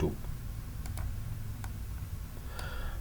2।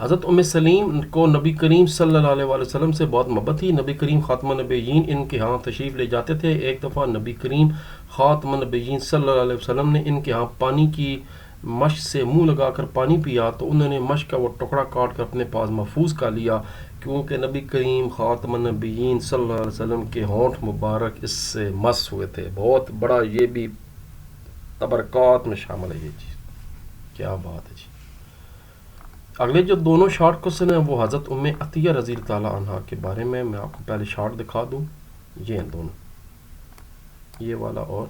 حضرت ام سلیم کو نبی کریم صلی اللہ علیہ وسلم سے بہت محبت تھی. نبی کریم خاتم النبیین ان کے ہاں تشریف لے جاتے تھے. ایک دفعہ نبی کریم خاتم النبیین صلی اللہ علیہ وسلم نے ان کے ہاں پانی کی مشک سے منہ لگا کر پانی پیا تو انہوں نے مشک کا وہ ٹکڑا کاٹ کر اپنے پاس محفوظ کر لیا، کیونکہ نبی کریم خاتم النبیین صلی اللہ علیہ وسلم کے ہونٹ مبارک اس سے مس ہوئے تھے. بہت بڑا یہ بھی تبرکات میں شامل ہے یہ چیز. کیا بات ہے جی. اگلے جو دونوں شارٹ کوسچن ہیں وہ حضرت ام عطیہ رضی اللہ تعالیٰ عنہ کے بارے میں آپ کو پہلے شارٹ دکھا دوں. یہ ہیں دونوں، یہ والا اور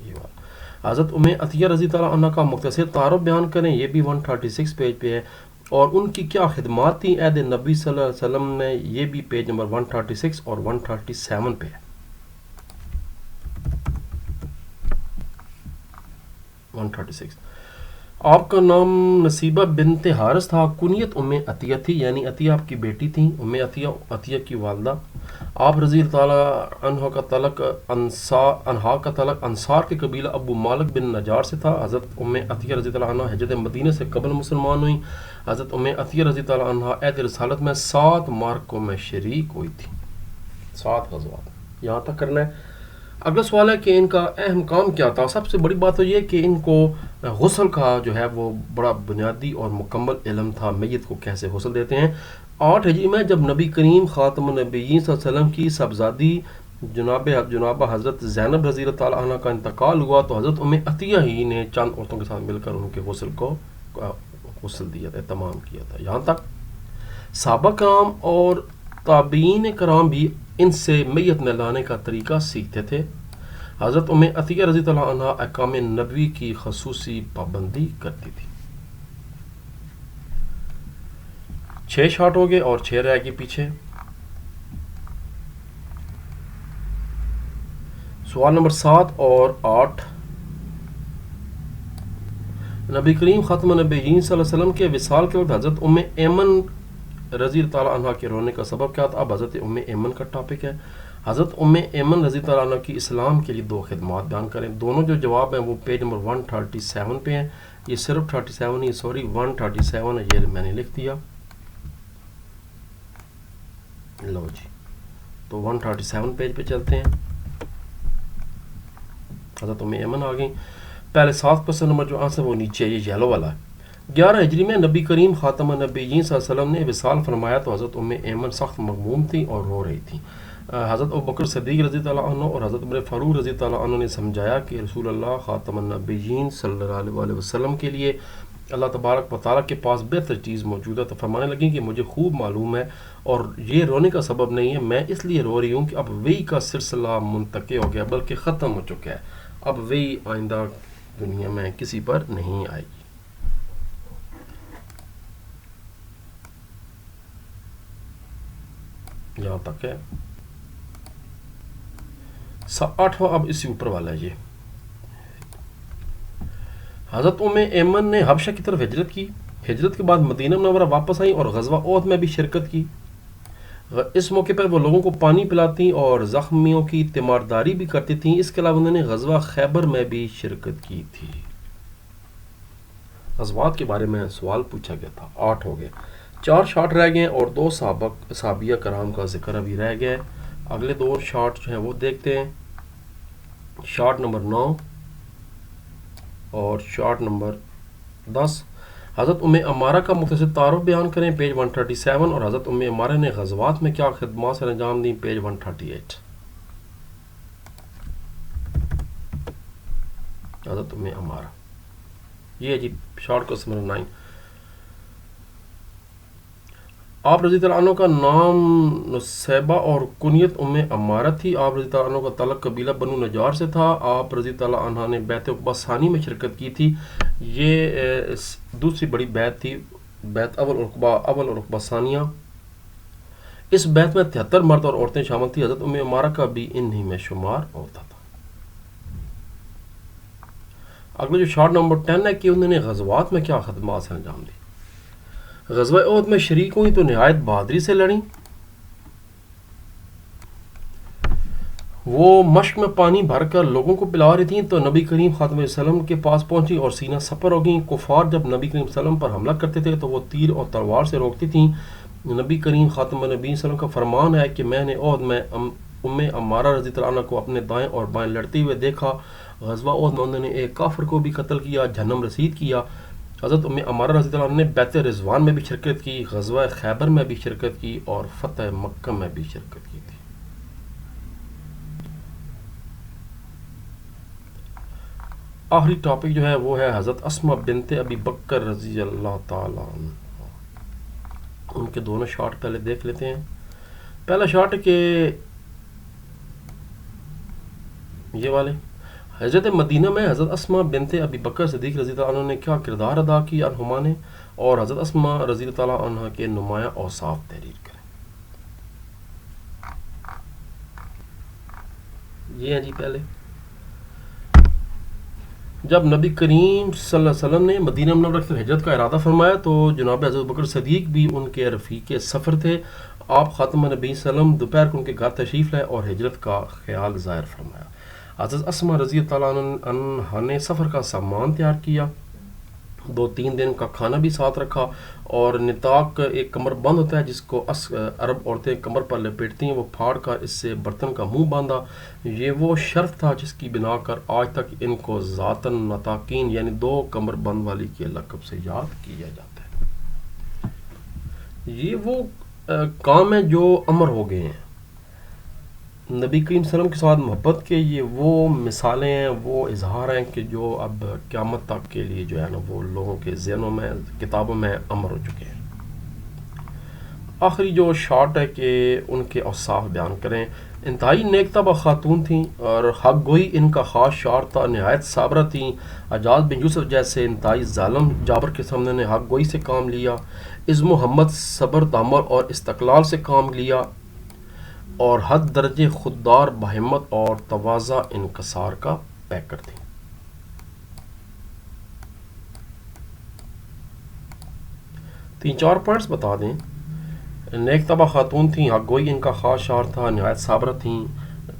یہ والا. حضرت ام عطیہ رضی اللہ تعالیٰ عنہ کا مختصر تعارف بیان کریں. یہ بھی 136 پیج پہ ہے. اور ان کی کیا خدمات تھیں عہد نبی صلی اللہ علیہ وسلم میں، یہ بھی پیج نمبر 136 اور 137 پہ ہے. 136. آپ کا نام نصیبہ بنت حارث تھا. کنیت ام عطیہ تھی، یعنی عطیہ آپ کی بیٹی تھیں. ام عطیہ کی والدہ. آپ رضی اللہ تعالیٰ عنہ کا تعلق انصار کے قبیلہ ابو مالک بن نجار سے تھا. حضرت ام عطیہ رضی اللہ عنہ ہجرت مدینہ سے قبل مسلمان ہوئی. حضرت ام عطیہ رضی اللہ عنہ عہد رسالت میں 7 معرکوں میں شریک ہوئی تھی. 7 غزوات یہاں تک کرنا ہے. اگلا سوال ہے کہ ان کا اہم کام کیا تھا. سب سے بڑی بات تو یہ کہ ان کو غسل کا جو ہے وہ بڑا بنیادی اور مکمل علم تھا. میت کو کیسے غسل دیتے ہیں. 8 ہجری میں جب نبی کریم خاتم النبیین صلی اللہ علیہ وسلم کی صاحبزادی جناب حضرت زینب رضی اللہ تعالیٰ عنہ کا انتقال ہوا تو حضرت ام عطیہ ہی نے چند عورتوں کے ساتھ مل کر ان کے غسل کو غسل دیا تھا، تمام کیا تھا. یہاں تک صحابہ کرام اور تابعین کرام بھی ان سے میت نہلانے کا طریقہ سیکھتے تھے. حضرت ام عطیہ رضی اللہ عنہ احکام نبوی کی خصوصی پابندی کرتی تھی. 6 شارٹ ہو گئے اور 6 رہ گئے پیچھے. سوال نمبر 7 اور 8. نبی کریم خاتم النبیین صلی اللہ علیہ وسلم کے وصال کے وقت حضرت ام ایمن رضی اللہ تعالیٰ عنہ کے رونے کا سبب کیا تھا. اب حضرت ام ایمن کا ٹاپک ہے. حضرت ام ایمن رضی اللہ عنہ کی اسلام کے لیے 2 خدمات بیان کریں. دونوں جو جواب ہیں وہ پیج نمبر 137 پہ ہیں. یہ صرف 37 نہیں، سوری 137 ہے، یہ میں نے لکھ دیا. لو جی، تو 137 پیج پہ چلتے ہیں. حضرت ام ایمن آ گئی. پہلے 7 نمبر جو آنسر وہ نیچے یہ یلو والا ہے. 11 ہجری میں نبی کریم خاتم النبیین صلی اللہ علیہ وسلم نے وصال فرمایا تو حضرت ام ایمن سخت مغموم تھی اور رو رہی تھی. حضرت ابوبکر صدیق رضی اللہ عنہ اور حضرت عمر فاروق رضی اللہ عنہ نے سمجھایا کہ رسول اللہ خاتم النبیین صلی اللہ علیہ وسلم کے لیے اللہ تبارک و تعالیٰ کے پاس بہتر چیز موجود ہے. تو فرمانے لگیں کہ مجھے خوب معلوم ہے اور یہ رونے کا سبب نہیں ہے، میں اس لیے رو رہی ہوں کہ اب وہی کا سلسلہ منتقل ہو گیا بلکہ ختم ہو چکا ہے. اب وہی آئندہ دنیا میں کسی پر نہیں آئے گی. یہاں تک ہے. 8واں اب اسی اوپر والا ہے. یہ حضرت ام ایمن نے حبشہ کی طرف ہجرت کی. ہجرت کے بعد مدینہ منورہ واپس آئیں اور غزوہ احد میں بھی شرکت کی. اس موقع پر وہ لوگوں کو پانی پلاتی اور زخمیوں کی تیمارداری بھی کرتی تھیں. اس کے علاوہ انہوں نے غزوہ خیبر میں بھی شرکت کی تھی. غزوات کے بارے میں سوال پوچھا گیا تھا. 8 ہو گئے. 4 شارٹ رہ گئے اور 2 صحابیہ کرام کا ذکر ابھی رہ گیا. اگلے 2 شارٹ جو ہیں وہ دیکھتے ہیں. شارٹ نمبر 9 اور شارٹ نمبر 10. حضرت ام عمارہ کا مختصر تعارف بیان کریں. پیج 137. اور حضرت ام عمارہ نے غزوات میں کیا خدمات سر انجام دیں. پیج 138. حضرت ام عمارہ یہ جی شارٹ کو نمبر 9. آپ رضی اللہ عنہ کا نام نصیبہ اور کنیت ام عمارہ تھی. آپ رضی اللہ عنہ کا تعلق قبیلہ بنو نجار سے تھا. آپ رضی اللہ عنہ نے بیعت عقبہ ثانی میں شرکت کی تھی. یہ دوسری بڑی بیعت تھی، بیعت اول اور عقبہ ثانیہ. اس بیعت میں 73 مرد اور عورتیں شامل تھیں. حضرت ام عمارہ کا بھی انہی میں شمار ہوتا تھا. اگلا جو شارٹ نمبر 10 ہے کہ انہوں نے غزوات میں کیا خدمات سے انجام دی. غزوہ احد میں شریک ہوئی تو نہایت بہادری سے لڑیں. وہ مشق میں پانی بھر کر لوگوں کو پلا رہی تھیں تو نبی کریم خاتم وسلم کے پاس پہنچی اور سینہ سپر ہو گئیں. کفار جب نبی کریم وسلم پر حملہ کرتے تھے تو وہ تیر اور تلوار سے روکتی تھیں. نبی کریم خاتم النبی وسلم کا فرمان ہے کہ میں نے عہد میں ام عمارہ رضی اللہ عنہ کو اپنے دائیں اور بائیں لڑتے ہوئے دیکھا. غزوہ عہد میں انہوں نے ایک کافر کو بھی قتل کیا، جہنم رسید کیا. حضرت ام عمارہ رضی اللہ عنہ نے بیعت رضوان میں بھی شرکت کی، غزوہ خیبر میں بھی شرکت کی اور فتح مکہ میں بھی شرکت کی تھی. آخری ٹاپک جو ہے وہ ہے حضرت اسماء بنت ابی بکر رضی اللہ تعالیٰ عنہ. ان کے دونوں شارٹ پہلے دیکھ لیتے ہیں. پہلا شارٹ کہ یہ والے حضرت مدینہ میں حضرت اسماء بنت ابی بکر صدیق رضی اللہ عنہ نے کیا کردار ادا کیا عنہما نے، اور حضرت اسماء رضی اللہ تعالیٰ عنہ کے نمایاں اوصاف تحریر کریں. یہ ہیں جی. پہلے جب نبی کریم صلی اللہ علیہ وسلم نے مدینہ منورہ سے ہجرت کا ارادہ فرمایا تو جناب حضرت بکر صدیق بھی ان کے رفیق سفر تھے. آپ خاتم نبی وسلم دوپہر کو ان کے گھر تشریف لائے اور ہجرت کا خیال ظاہر فرمایا. حضرت اسماء رضی اللہ عنہ نے سفر کا سامان تیار کیا، 2-3 دن کا کھانا بھی ساتھ رکھا، اور نطاق ایک کمر بند ہوتا ہے جس کو عرب عورتیں کمر پر لپیٹتی ہیں، وہ پھاڑ کر اس سے برتن کا منہ باندھا. یہ وہ شرط تھا جس کی بنا کر آج تک ان کو ذاتاً نطاقین یعنی 2 کمر بند والی کے لقب سے یاد کیا جاتا ہے. یہ وہ کام ہیں جو امر ہو گئے ہیں نبی کریم صلی اللہ علیہ وسلم کے ساتھ محبت کے. یہ وہ مثالیں ہیں، وہ اظہار ہیں کہ جو اب قیامت تک کے لیے جو ہے نا وہ لوگوں کے ذہنوں میں کتابوں میں امر ہو چکے ہیں. آخری جو شارٹ ہے کہ ان کے اوصاف بیان کریں. انتہائی نیک طبع خاتون تھیں اور حق گوئی ان کا خاص شعار تھا. نہایت صابرہ تھیں. حجاج بن یوسف جیسے انتہائی ظالم جابر کے سامنے نے حق گوئی سے کام لیا. عزم و محمد صبر تحمل اور استقلال سے کام لیا، اور حد درجے خوددار بہمت اور تواضع انکسار کا پیکر تھی. تین چار پوائنٹس بتا دیں. نیک طبع خاتون تھیں، حق گوئی ان کا خاص شعار تھا، نہایت صابرہ تھیں.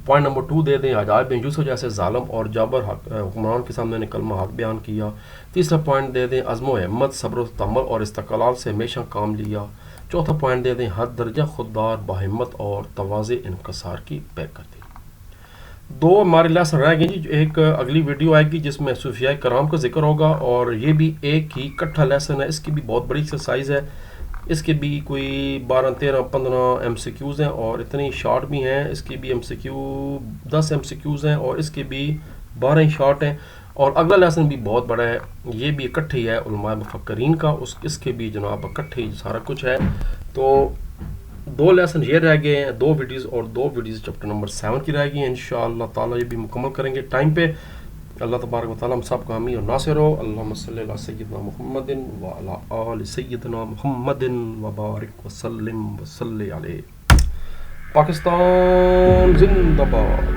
پوائنٹ نمبر 2 دے دیں. حجاج بن یوسف جیسے ظالم اور جابر حکمران کے سامنے نے کلمہ حق بیان کیا. تیسرا پوائنٹ دے دیں. عزم و ہمت صبر و تحمل اور استقلال سے ہمیشہ کام لیا. چوتھا پوائنٹ دے دیں. حد درجہ خوددار باہمت اور تواضع انکسار کی پیکر تھی. 2 ہمارے لیسن رہ گئے جی. ایک اگلی ویڈیو آئے گی جس میں صوفیاء کرام کا ذکر ہوگا، اور یہ بھی ایک ہی کٹھا لیسن ہے. اس کی بھی بہت بڑی ایکسرسائز ہے. اس کے بھی کوئی 12 13 15 ایم سی کیوز ہیں اور اتنی شارٹ بھی ہیں. اس کی بھی ایم سی کیو 10 ایم سی کیوز ہیں اور اس کے بھی 12 ہی شارٹ ہیں. اور اگلا لیسن بھی بہت بڑا ہے، یہ بھی اکٹھے ہی ہے علماء مفکرین کا، اس کے بھی جناب اکٹھے ہی سارا کچھ ہے. تو 2 لیسن یہ رہ گئے ہیں، 2 ویڈیوز، اور 2 ویڈیوز چیپٹر نمبر 7 کی رہ گئی ہیں. انشاءاللہ تعالی یہ بھی مکمل کریں گے ٹائم پہ. اللہ تبارک و تعالی ہم سب کا حامی اور ناصر ہو. اللہم صلی علی سیدنا محمد وعلی آل سیدنا محمد وبارک وسلم وصلی علیہ. پاکستان زندہ باد.